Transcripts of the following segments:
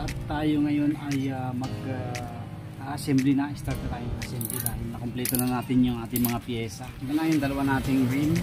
At tayo ngayon ay mag-assembly na. Start na tayo ng assembly dahil nakompleto na natin yung ating mga pyesa. Ito na yung dalawa nating rim.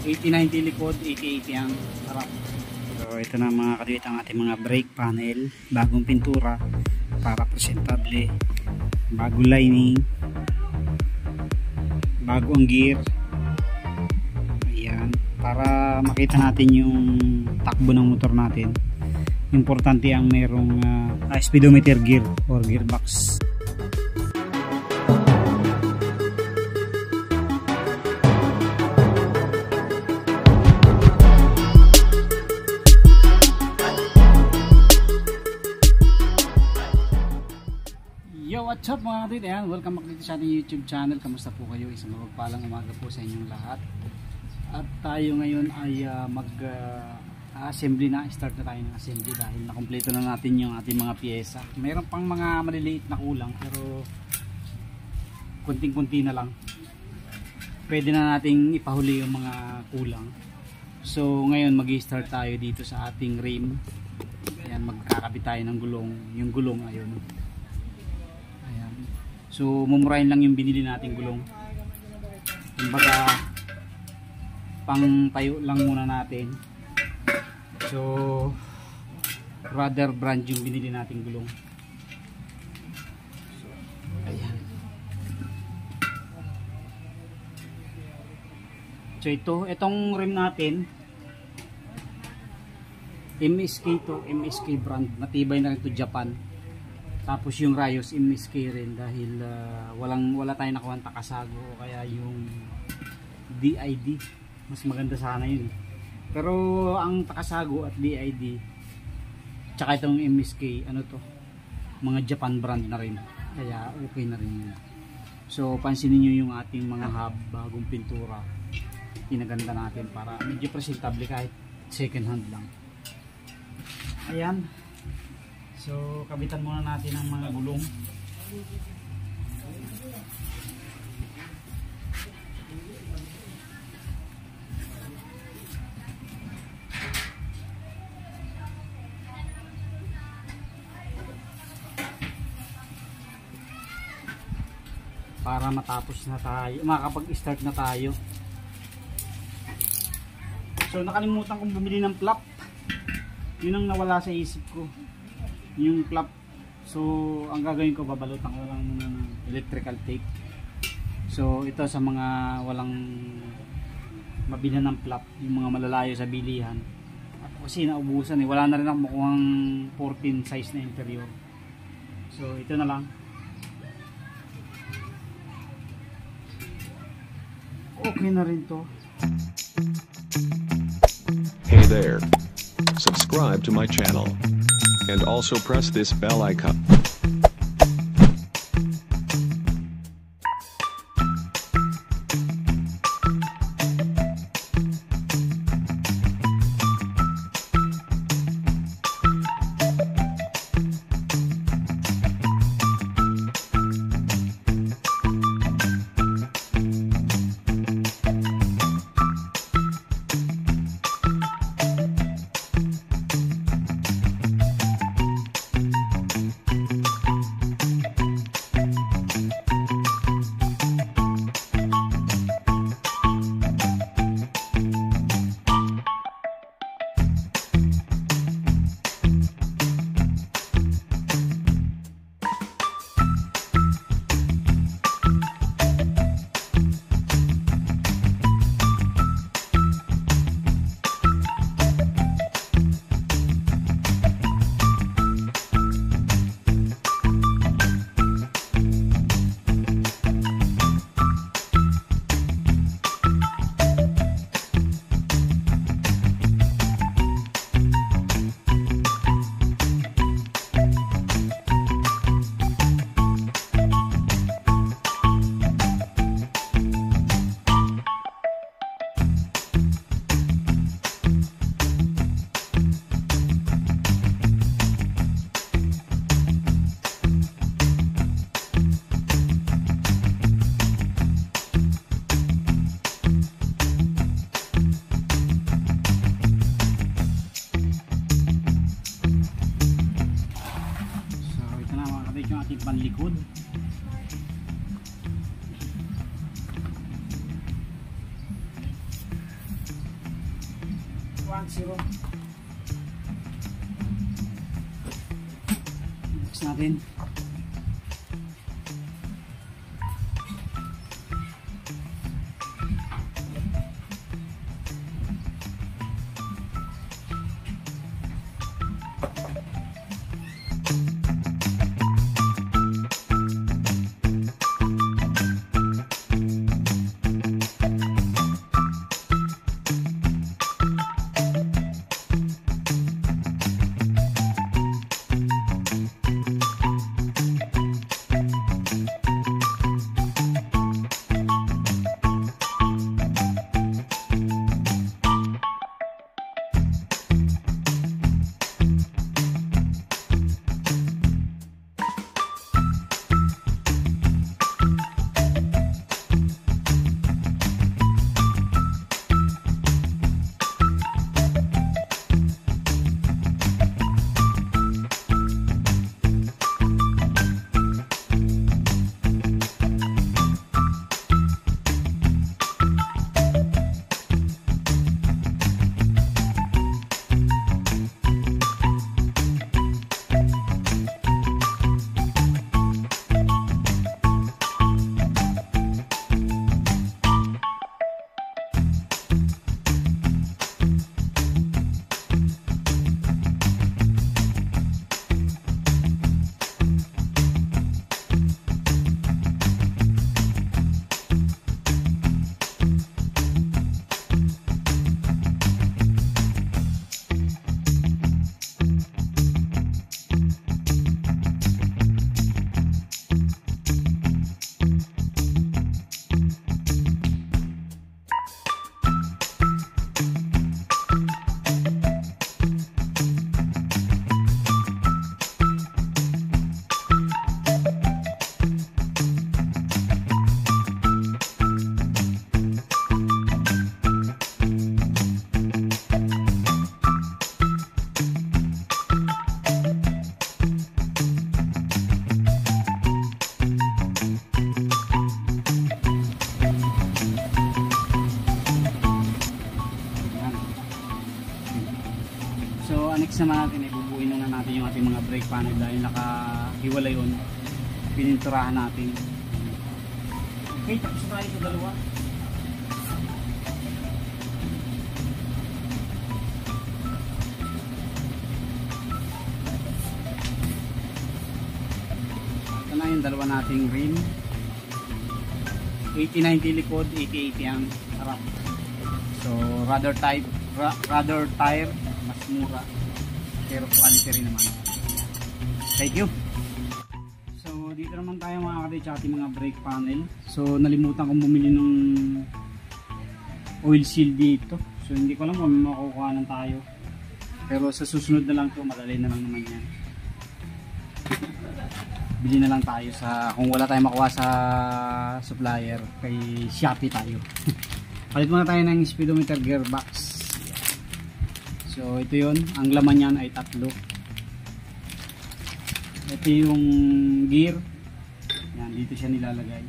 80-90 likod, 80-80 ang harap. So ito na mga kadwit ang ating mga brake panel. Bagong pintura para presentable. Bagong lining. Bago ang gear. Ayan. Para makita natin yung takbo ng motor natin. Importante ang merong speedometer gear or gearbox. Yo, what's up mga kapatid? Ayan, welcome back dito sa ating YouTube channel. Kamusta po kayo? Isang mapagpalang umaga po sa inyong lahat. At tayo ngayon ay assembly na. Start na tayo ng assembly dahil nakompleto na natin yung ating mga pyesa. Mayroon pang mga maliliit na kulang pero kunting-kunti na lang. Pwede na nating ipahuli yung mga kulang. So ngayon mag-i-start tayo dito sa ating rim. Ayan, magkakabit tayo ng gulong. Yung gulong ayun. Ayan. So mumurahin lang yung binili nating gulong. Kumbaga pang tayo lang muna natin. So rather brand yung binili nating gulong. So ayan. So itong rim natin MSK to, MSK brand, matibay na rin to, Japan. Tapos yung Rayos MSK rin dahil wala tayong nakuha ng Takasago o kaya yung DID. Mas maganda sana yun. Pero ang Takasago at DID tsaka itong MSK, ano to, mga Japan brand na rin. Kaya okay na rin yun. So pansinin nyo yung ating mga hub, bagong pintura. Pinaganda natin para medyo presentable kahit second hand lang. Ayan. So kabitan muna natin ang mga gulong. Para matapos na tayo, makakapag-start na tayo. So nakalimutan kong bumili ng flap. Yun ang nawala sa isip ko, yung flap. So ang gagawin ko, babalutan ko lang muna ng electrical tape. So ito sa mga walang mabili ng flap, yung mga malalayo sa bilihan. Kasi naubusan eh, wala na rin ako makuhang 14 size na interior. So ito na lang. Okay na rin to. Hey there. Subscribe to my channel. And also press this bell icon. ating panlikod. Next natin. Next naman natin, ibubuin na natin yung ating mga brake panel dahil nakahiwalay yun. Pininturahan natin. Okay, tapos tayo sa dalawa. Ito na yung dalawa nating rim. 80-90 likod, 80-80 ang harap. So rather tire, mas mura. Pero quality rin naman. Thank you. So dito naman tayo mga kadit sa ating mga brake panel. So nalimutan kong bumili ng oil seal dito. So hindi ko alam kung makukuha tayo. Pero sa susunod na lang to, madali na lang naman yan. Bili na lang tayo sa, kung wala tayong makuha sa supplier, kay Shopee tayo. Palit muna tayo ng speedometer gearbox. So ito yun, ang laman yan ay 3. Ito yung gear. Yan, dito siya nilalagay.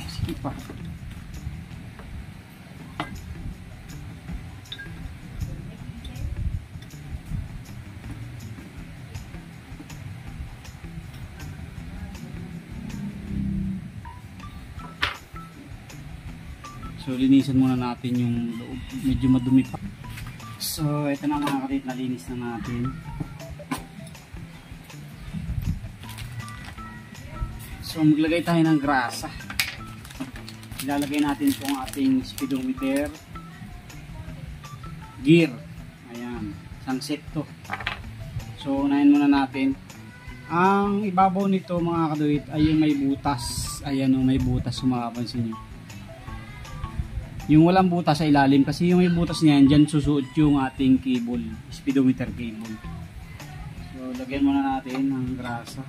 Sige pa. So linisan muna natin yung loob, medyo madumi pa. So ito na mga kadit, nalinis na natin. So maglagay tayo ng grasa. Ilalagay natin itong ating speedometer, gear. Ayan, isang set to. So unahin muna natin. Ang ibabaw nito mga kadit ay yung may butas. Ayan o, may butas, kung makapansin nyo. Yung walang butas sa ilalim, kasi yung may butas niyan, dyan susuot yung ating cable, speedometer cable. So lagyan muna natin ng grasa.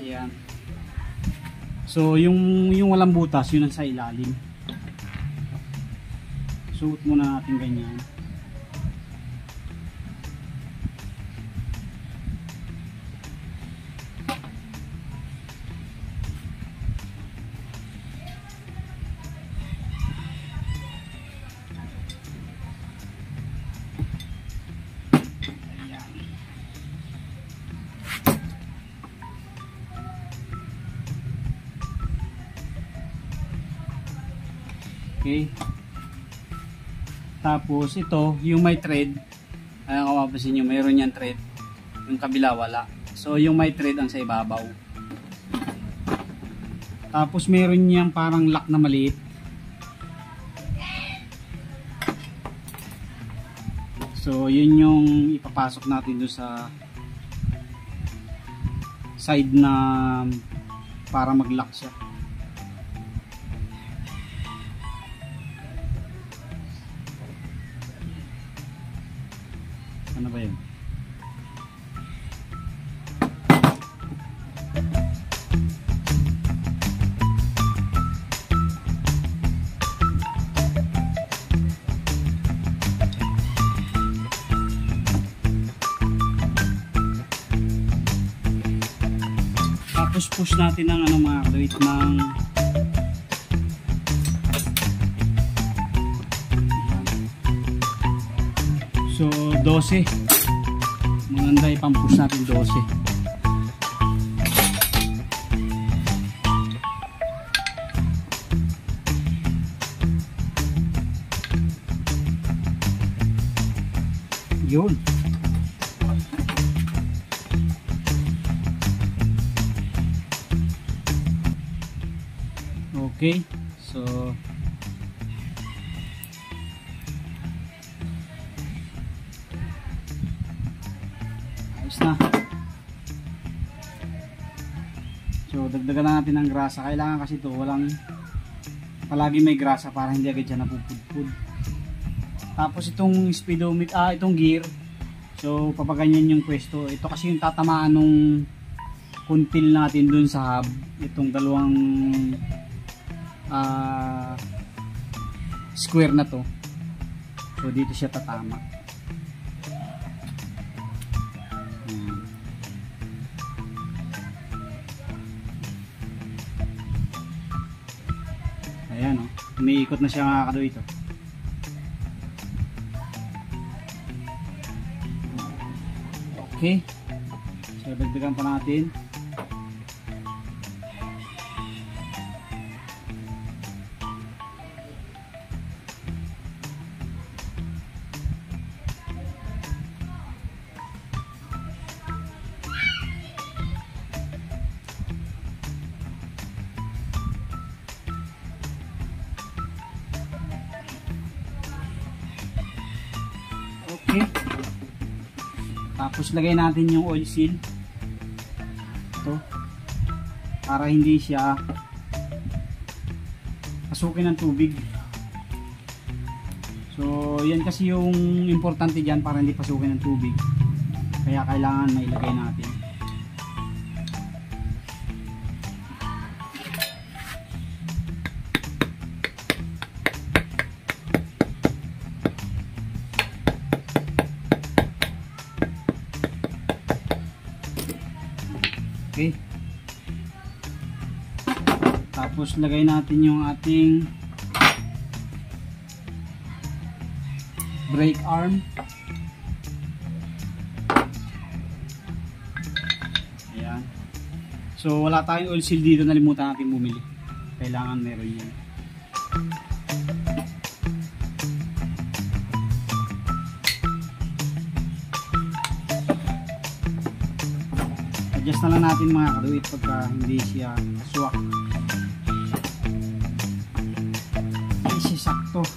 Ayan. So yung walang butas, yun ang sa ilalim. Suot muna natin ganyan. Okay. Tapos ito, yung may thread, ayan kung mapapansin nyo, mayroon yan thread. Yung kabila wala. So yung may thread ang sa ibabaw. Tapos mayroon niyang parang lock na maliit. So yun yung ipapasok natin doon sa side na para mag-lock siya. Ano ba yun? Tapos push natin ng ano mga kadawit ng so 12. Maganda ipampush natin 12. Yun. Okay. So ayos na. So dagdagan na natin ng grasa. Kailangan kasi ito walang palagi may grasa para hindi agad siya napupudpud. Tapos itong speedometer, itong gear, so papaganyan yung pwesto. Ito kasi yung tatamaan nung kuntil natin dun sa hub. Itong dalawang square na to. So dito siya tatama. Ayan o, umiikot na siya mga kadawit ito. Okay, so dagdagan pa natin. Okay. Tapos lagay natin yung oil seal. Ito. Para hindi siya pasukin ng tubig. So, yan kasi yung importante dyan para hindi pasukin ng tubig. Kaya kailangan mailagay natin. Okay. Tapos lagay natin yung ating brake arm. Ayan. So wala tayong oil seal dito, nalimutan natin bumili. Kailangan meron yan. Adjust na lang natin mga kaduit pagka hindi siya swak. Hindi siya sakto.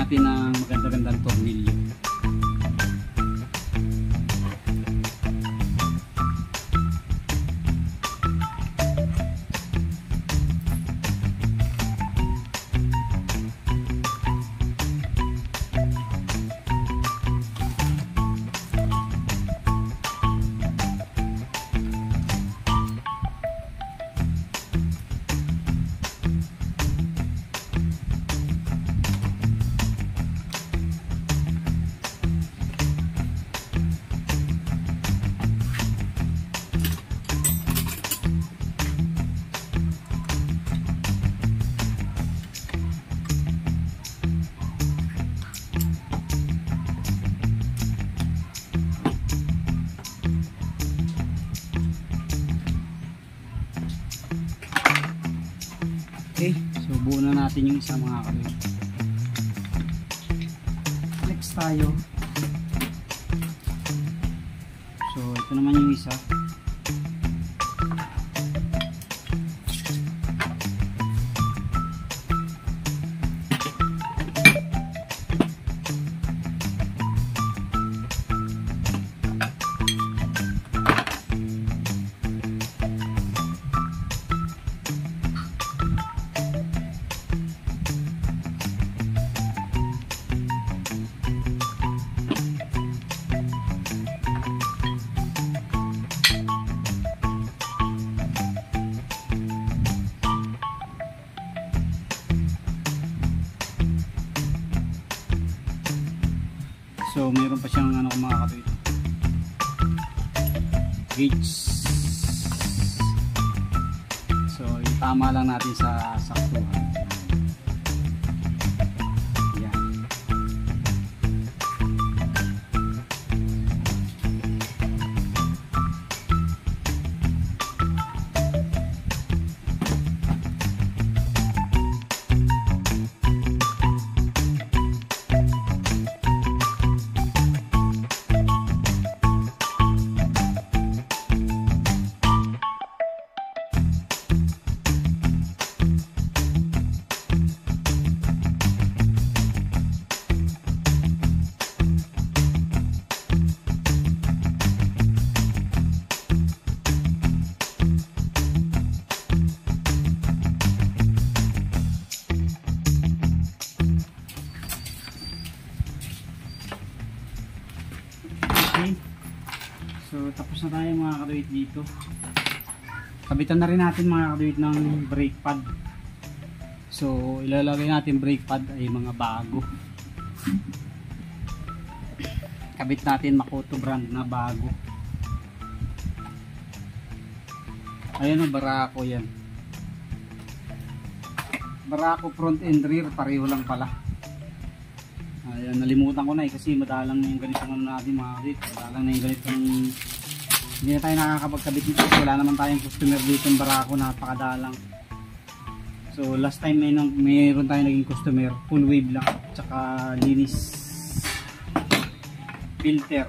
natin ng maganda-gandang tornilyo. Okay, so buo na natin yung isa mga kabit. Next tayo. So ito naman yung isa. So mayroon pa siyang ano mga kabit, gauge. So tama lang natin sa saktuhan. Yan. Okay. So tapos na tayo mga kaduit dito. Kabitan na rin natin mga kaduit ng brake pad. So ilalagay natin brake pad ay mga bago. Kabit natin Makoto brand na bago. Ayan o, Barako yan. Barako front and rear, pareho lang pala. Ayan, nalimutan ko na kasi madalang na yung ganitong ano natin mga kabit. Madalang na yung ganitong, hindi na tayo nakakapagkabit nito kasi wala naman tayong customer dito ng Barako, napakadalang. So last time mayroon tayong naging customer, full wave lang, tsaka linis filter.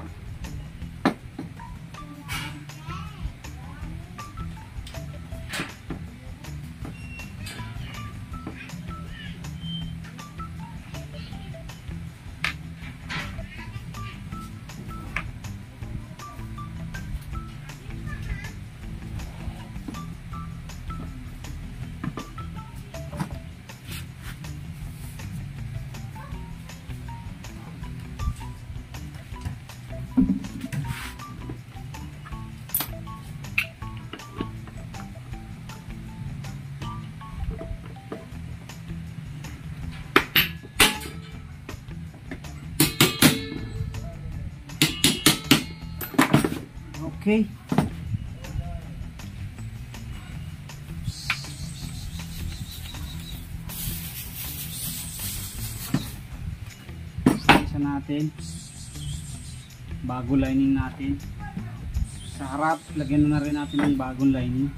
Okay. Isa natin. Bago lining natin. Sa harap, lagyan na rin natin ng bagong lining.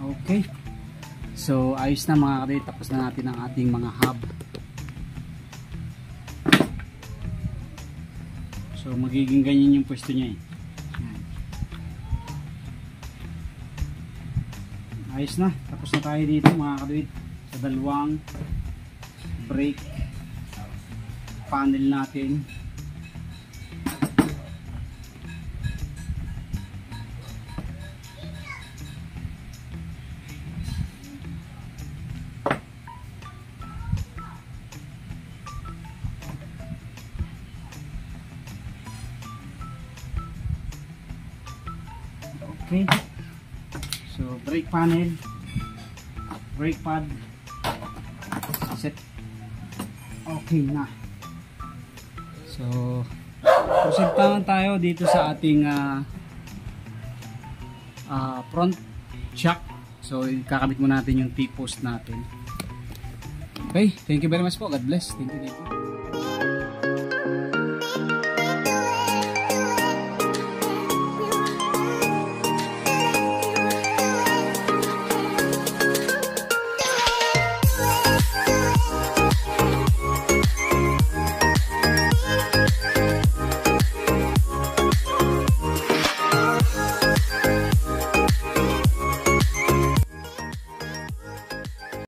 Okay. So ayos na mga kadit, tapos na natin ang ating mga hub. So magiging ganyan yung pwesto niya eh. Yan. Ayos na, tapos na tayo dito mga kadit sa dalawang brake panel natin. Okay, so brake panel, brake pad set, okay na. So proceed tayo dito sa ating front shock. So kakabit muna natin yung T-post natin. Okay, thank you very much po, God bless, thank you.